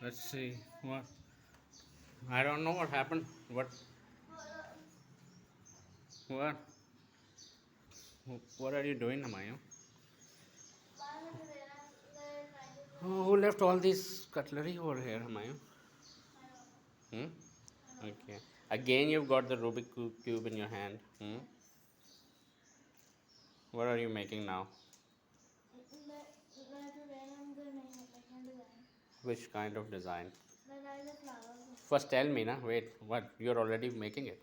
Let's see what. I don't know what happened. What what are you doing, Amaya? Oh, who left all this cutlery over here, Amaya? Hmm? Okay. Again, you've got the Rubik cube in your hand. Hmm? What are you making now? Which kind of design? First, tell me, na. Wait, what? You're already making it.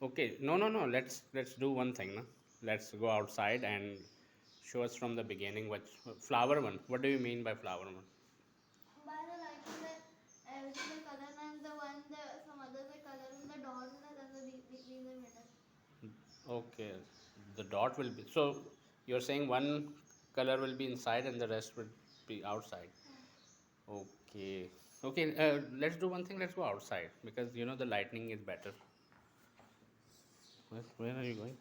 Okay. No, no, no. Let's do one thing, na. Let's go outside and show us from the beginning. What flower one? What do you mean by flower one? Okay, the dot will be. So you're saying one color will be inside and the rest will be outside. Okay. Okay. Let's do one thing. Let's go outside because you know the lightning is better. Where are you going?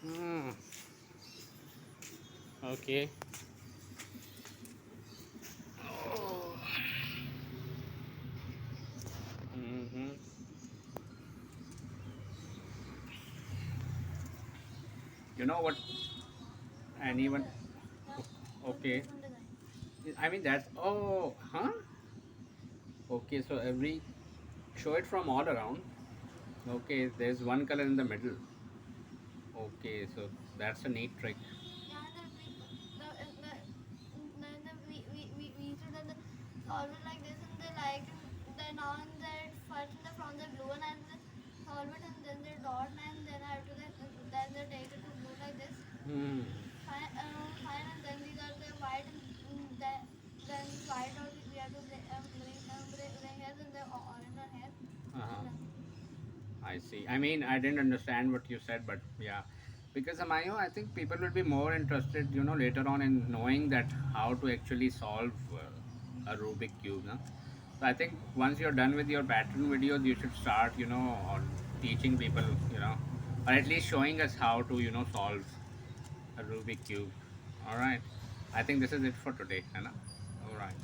Hmm. Okay. Oh. Mm-hmm. You know what? Anyone? Okay. I mean that's. Oh, huh? Okay. So every show it from all around. Okay. There's one color in the middle. Okay. So that's a neat trick. Hmm. Uh-huh. I see. I mean, I didn't understand what you said, but yeah, because Amayo, I think people will be more interested, later on in knowing that how to actually solve a Rubik cube. No? So I think once you're done with your pattern videos, you should start, on teaching people, or at least showing us how to, solve a Rubik cube. All right. I think this is it for today, Anna. All right.